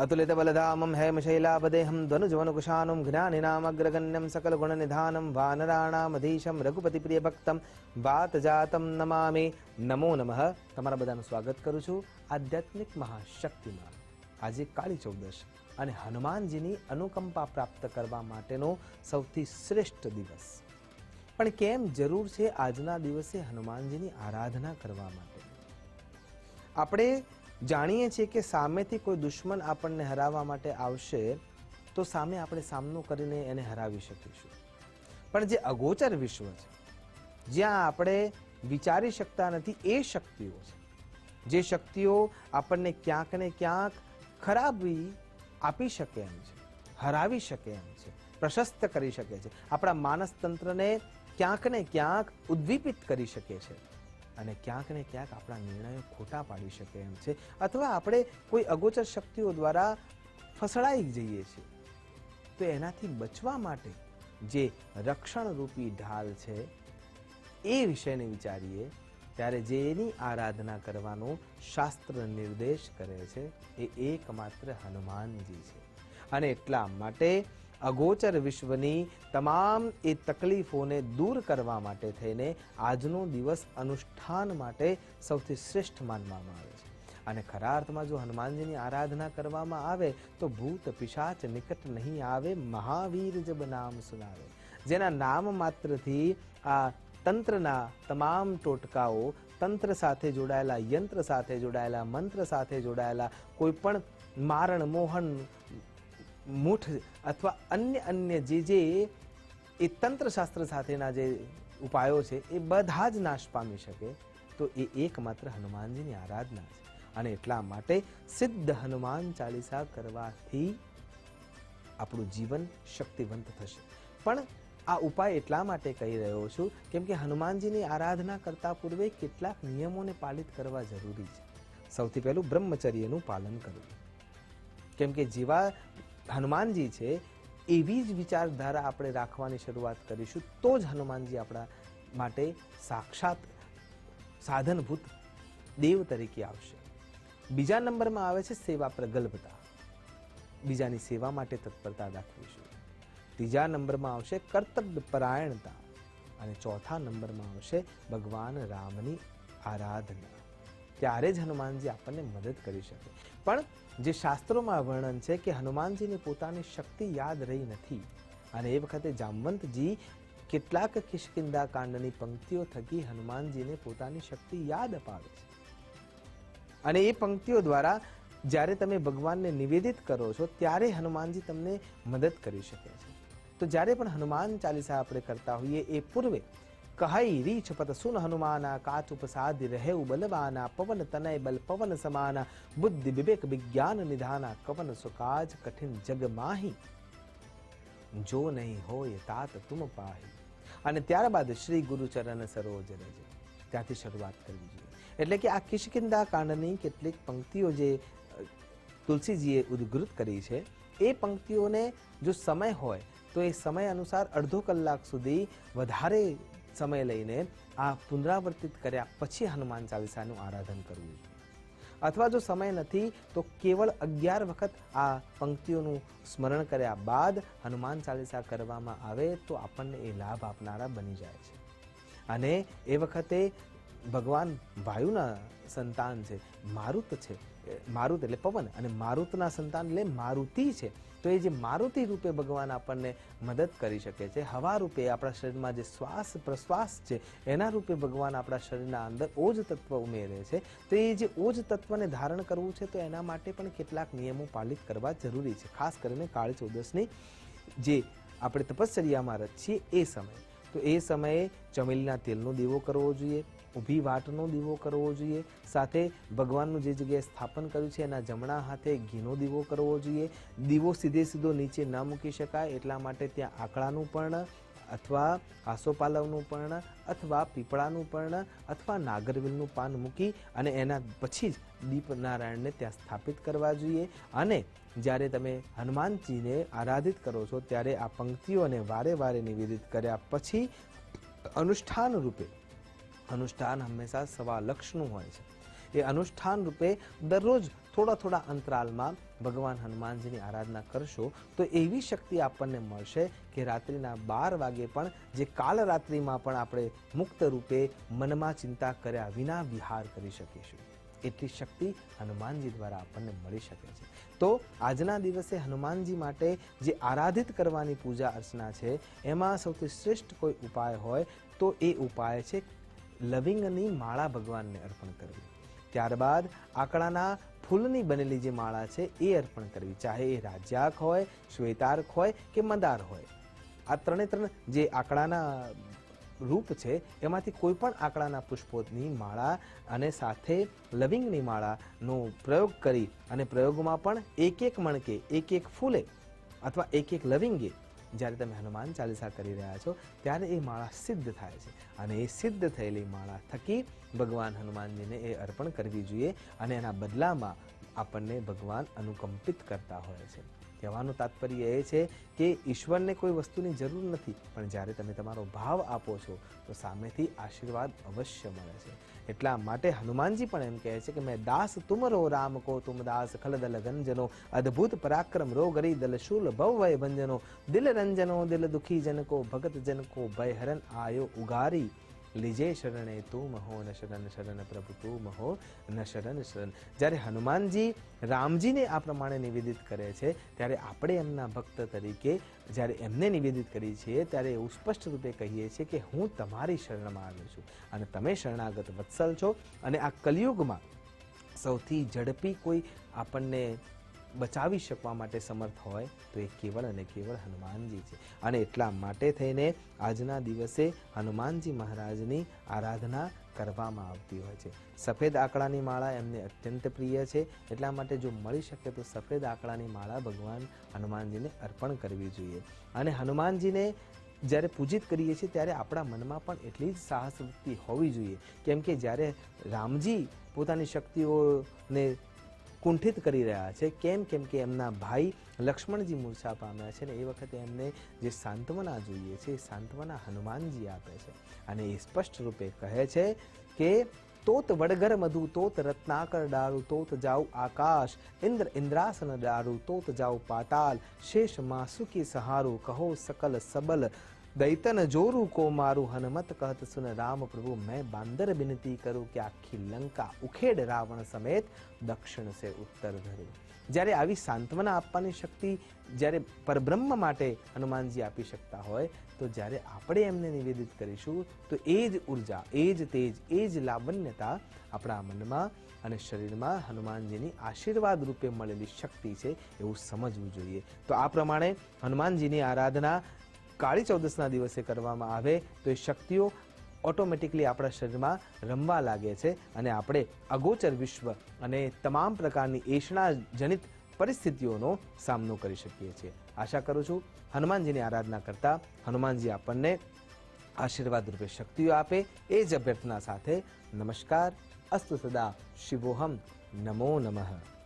अतुलित बलधामं हेमशैलापदेहं धनुजवनुकुशानं ज्ञानिनामग्रगण्यं सकलगुणनिधानं वानराणामधीशं रघुपतिप्रियभक्तं वातजातं नमामि। नमो नमः। તમારા બધાનું સ્વાગત કરું છું આધ્યાત્મિક મહાશક્તિમાં। આજે કાળી ચૌદશ અને હનુમાનજીની અનુકંપા પ્રાપ્ત કરવા માટેનો સૌથી શ્રેષ્ઠ દિવસ। પણ કેમ જરૂર છે આજના દિવસે હનુમાનજીની આરાધના કરવા માટે? આપણે જાણીએ છીએ કે સામેથી કોઈ દુશ્મન આપણને હરાવવા માટે આવશે તો સામે આપણે સામનો કરીને એને હરાવી શકીશું। પણ જે અગોચર વિશ્વ છે, જ્યાં આપણે વિચારી શકતા નથી, એ શક્તિઓ છે, જે શક્તિઓ આપણને ક્યાંક ને ક્યાંક ખરાબી આપી શકે એમ છે, હરાવી શકે એમ છે, પ્રશસ્ત કરી શકે છે, આપણા માનસ તંત્રને ક્યાંક ને ક્યાંક ઉદ્દીપિત કરી શકે છે અને ક્યાંક ને ક્યાંક આપણા નિર્ણયો ખોટા પાડી શકે એમ છે, અથવા આપણે કોઈ અગોચર શક્તિઓ દ્વારા ફસડાઈ જઈએ છીએ। તો એનાથી બચવા માટે જે રક્ષણરૂપી ઢાલ છે એ વિષયને વિચારીએ ત્યારે જેની આરાધના કરવાનો શાસ્ત્ર નિર્દેશ કરે છે એ એકમાત્ર હનુમાનજી છે। અને એટલા માટે અગોચર વિશ્વની તમામ એ તકલીફોને દૂર કરવા માટે થઈને આજનો દિવસ અનુષ્ઠાન માટે સૌથી શ્રેષ્ઠ માનવામાં આવે છે। અને ખરા અર્થમાં જો હનુમાનજીની આરાધના કરવામાં આવે તો ભૂત પિશાચ નિકટ નહીં આવે, મહાવીર જબ નામ સુનાવે। જેના નામ માત્રથી આ તંત્રના તમામ ટોટકાઓ, તંત્ર સાથે જોડાયેલા, યંત્ર સાથે જોડાયેલા, મંત્ર સાથે જોડાયેલા કોઈ પણ મારણ, મોહન, મૂઠ અથવા અન્ય જે એ તંત્રશાસ્ત્ર સાથેના જે ઉપાયો છે એ બધા જ નાશ પામી શકે તો એ એકમાત્ર હનુમાનજીની આરાધના છે। અને એટલા માટે સિદ્ધ હનુમાન ચાલીસા કરવાથી આપણું જીવન શક્તિવંત થશે। પણ આ ઉપાય એટલા માટે કહી રહ્યો છું કેમ કે હનુમાનજીની આરાધના કરતા પૂર્વે કેટલાક નિયમોને પાલિત કરવા જરૂરી છે। સૌથી પહેલું બ્રહ્મચર્યનું પાલન કરવું, કેમ કે જેવા હનુમાનજી છે એવી જ વિચારધારા આપણે રાખવાની શરૂઆત કરીશું તો જ હનુમાનજી આપણા માટે સાક્ષાત સાધનભૂત દેવ તરીકે આવશે। બીજા નંબરમાં આવે છે સેવા પ્રગલ્ભતા, બીજાની સેવા માટે તત્પરતા દાખવીશું। ત્રીજા નંબરમાં આવશે કર્તવ્ય પરાયણતા અને ચોથા નંબરમાં આવશે ભગવાન રામની આરાધના। ત્યારે જ હનુમાનજી આપણને મદદ કરી શકે। પણ જે શાસ્ત્રોમાં વર્ણન છે કે હનુમાનજીને પોતાની શક્તિ યાદ રહી નથી અને એ વખતે જામવંતજી કેટલાક કિષ્કિંધા કાંડની પંક્તિઓ થકી હનુમાનજીને પોતાની શક્તિ યાદ અપાવે છે અને એ પંક્તિઓ દ્વારા જ્યારે તમે ભગવાનને નિવેદિત કરો છો ત્યારે હનુમાનજી તમને મદદ કરી શકે છે। તો જ્યારે પણ હનુમાન ચાલીસા આપણે કરતા હોઈએ એ પૂર્વે કહી રીછ પત સુન હનુમાના કાચ ઉપસાદિ રહેઉ બલવાના પવન તનય બલ પવન સમાના બુદ્ધિ વિવેક વિજ્ઞાન નિધાના કવન સુકાજ કઠિન જગ માહી જો નહીં હોય તાત તુમ પાહી। અને ત્યારબાદ શ્રી ગુરુચરણ સરોજ રજ, ત્યાંથી શરૂઆત કરવી જોઈએ। એટલે કે આ કિષ્કિંધા કાંડની કેટલીક પંક્તિઓ જે તુલસીજીએ ઉદ્ધૃત કરી છે એ પંક્તિઓને જો સમય હોય તો એ સમય અનુસાર અડધો કલાક સુધી વધારે સમય લઈને આ પુનરાવર્તિત કર્યા પછી હનુમાન ચાલીસાનું આરાધન કરવું જોઈએ। અથવા જો સમય નથી તો કેવળ 11 વખત આ પંક્તિઓનું સ્મરણ કર્યા બાદ હનુમાન ચાલીસા કરવામાં આવે તો આપણને એ લાભ આપનારા બની જાય છે। અને એ વખતે ભગવાન વાયુના સંતાન છે, મારુત છે, મારુત એટલે પવન, અને મારુતના સંતાન એટલે મારુતિ છે। તો એ જે મારુતિ રૂપે ભગવાન આપણને મદદ કરી શકે છે, હવા રૂપે આપણા શરીરમાં જે શ્વાસ પ્રશ્વાસ છે એના રૂપે ભગવાન આપણા શરીરના અંદર ઓજ તત્વ ઉમેરે છે। તો એ જે ઓજ તત્વને ધારણ કરવું છે તો એના માટે પણ કેટલાક નિયમો પાલિત કરવા જરૂરી છે। ખાસ કરીને કાળી ચૌદશની જે આપણે તપશ્ચર્યામાં રત છીએ એ સમયે, તો એ સમયે ચમેલીના તેલનો દીવો કરવો જોઈએ, ઊભી વાટનો દીવો કરવો જોઈએ, સાથે ભગવાનનું જે જગ્યાએ સ્થાપન કર્યું છે એના જમણા હાથે ઘીનો દીવો કરવો જોઈએ। દીવો સીધો નીચે ન મૂકી શકાય એટલા માટે ત્યાં આકડાનું પર્ણ અથવા આસોપાલવનું પર્ણ અથવા પીપળાનું પર્ણ અથવા નાગરવેલનું પાન મૂકી અને એના પછી જ દીપનારાયણને ત્યાં સ્થાપિત કરવા જોઈએ। અને જ્યારે તમે હનુમાનજીને આરાધિત કરો છો ત્યારે આ પંક્તિઓને વારે વારે નિવેદિત કર્યા પછી અનુષ્ઠાન રૂપે, અનુષ્ઠાન હંમેશા સવા લક્ષનું હોય છે, એ અનુષ્ઠાન રૂપે દરરોજ થોડા અંતરાલમાં ભગવાન હનુમાનજીની આરાધના કરશો તો એવી શક્તિ આપણને મળશે કે રાત્રિના 12 વાગે પણ જે કાલરાત્રિમાં પણ આપણે મુક્ત રૂપે મનમાં ચિંતા કર્યા વિના વિહાર કરી શકીશું. એટલી શક્તિ હનુમાનજી દ્વારા આપણને મળી શકે છે. તો આજના દિવસે હનુમાનજી માટે જે આરાધિત કરવાની પૂજા અર્ચના છે એમાં સૌથી શ્રેષ્ઠ કોઈ ઉપાય હોય તો એ ઉપાય છે લવિંગની માળા ભગવાનને અર્પણ કરવી. ત્યારબાદ આકડાના ફૂલની બનેલી જે માળા છે એ અર્પણ કરવી, ચાહે એ રાજ્યાક હોય, શ્વેતાર્ક હોય કે મંદાર હોય. આ ત્રણે જે આકડાના રૂપ છે એમાંથી કોઈ પણ આકડાના પુષ્પોની માળા અને સાથે લવિંગની માળાનો પ્રયોગ કરી અને પ્રયોગમાં પણ એક મણકે એક ફૂલે અથવા એક લવિંગે જ્યારે તમે હનુમાન ચાલીસા કરી રહ્યા છો ત્યારે એ માળા સિદ્ધ થાય છે અને એ સિદ્ધ થયેલી માળા થકી ભગવાન હનુમાનજીને એ અર્પણ કરવી જોઈએ અને એના બદલામાં આપણને ભગવાન અનુકંપિત કરતા હોય છે. કહેવાનું તાત્પર્ય એ છે કે ઈશ્વરને કોઈ વસ્તુની જરૂર નથી, પણ જ્યારે તમે તમારો ભાવ આપો છો તો સામેથી આશીર્વાદ અવશ્ય મળે છે. એટલા માટે હનુમાનજી પણ એમ કહે છે કે મેં દાસ તુમરો રામ કો તુમ દાસ ખલદલ ગંજનો અદ્ભુત પરાક્રમ રો ગરી દલ શૂલ ભવ વય ભંજનો દિલ રંજનો દિલ દુખી જન કો ભગત જન કો ભય હરન આયો ઉગારી લીજે શરણે તું મહો ન શરણ શરણ પ્રભુ તું મહો ન શરણ શરણ. જ્યારે હનુમાનજી રામજીને આ પ્રમાણે નિવેદિત કરે છે ત્યારે આપણે એમના ભક્ત તરીકે જ્યારે એમને નિવેદિત કરીએ છીએ ત્યારે એવું સ્પષ્ટ રૂપે કહીએ છીએ કે હું તમારી શરણમાં આવ્યો છું અને તમે શરણાગત વત્સલ છો અને આ કલિયુગમાં સૌથી ઝડપી કોઈ આપણને બચાવી શકવા માટે સમર્થ હોય તો એ કેવળ અને કેવળ હનુમાનજી છે. અને એટલા માટે થઈને આજના દિવસે હનુમાનજી મહારાજની આરાધના કરવામાં આવતી હોય છે. સફેદ આકડાની માળા એમને અત્યંત પ્રિય છે, એટલા માટે જો મળી શકે તો સફેદ આકડાની માળા ભગવાન હનુમાનજીને અર્પણ કરવી જોઈએ. અને હનુમાનજીને જ્યારે પૂજિત કરીએ છીએ ત્યારે આપણા મનમાં પણ એટલી જ સાહસ વૃત્તિ હોવી જોઈએ, કેમ કે જ્યારે રામજી પોતાની શક્તિઓને કુંઠિત કરી રહ્યા છે, કેમ કે એમના ભાઈ લક્ષ્મણજી મૂર્છા પામ્યા છે ને એ વખતે એમને જે સાંત્વના જોઈએ છે એ સાંત્વના હનુમાનજી આપે છે. અને એ સ્પષ્ટ રૂપે કહે છે કે તોત વડગર મધુ તોત રત્નાકર ડાળુ તોત જાઉ આકાશ ઇન્દ્રાસન ડાળુ તોત જાઉ પાતાલ શેષ માસુકી સહારું કહો સકલ સબલ દૈતન જોરું કો મારું હનુમત કહત સુન રામ પ્રભુ મેં બાંદર બિનતી કરું કે આખી લંકા ઉખેડ રાવણ સમેત દક્ષિણ સે ઉત્તર ધરું. જ્યારે આવી સાંત્વના આપવાની શક્તિ જ્યારે પરબ્રહ્મ માટે હનુમાનજી આપી શકતા હોય તો જ્યારે આપણે એમને નિવેદિત કરીશું તો એ જ ઉર્જા, એ જ તેજ, એ જ લાવણ્યતા આપણા મનમાં અને શરીરમાં હનુમાનજીની આશીર્વાદ રૂપે મળેલી શક્તિ છે એવું સમજવું જોઈએ. તો આ પ્રમાણે હનુમાનજીની આરાધના કાળી ચૌદસના દિવસે કરવામાં આવે તો એ શક્તિઓ ઓટોમેટિકલી આપણા શરીરમાં રમવા લાગે છે અને આપણે અગોચર વિશ્વ અને તમામ પ્રકારની એષણાજનિત પરિસ્થિતિઓનો સામનો કરી શકીએ છીએ. આશા કરું છું હનુમાનજીની આરાધના કરતા હનુમાનજી આપણને આશીર્વાદ રૂપે શક્તિઓ આપે એ જ અભ્યર્થના સાથે નમસ્કાર. અસ્તુ સદા શિવોહમ. નમો નમઃ.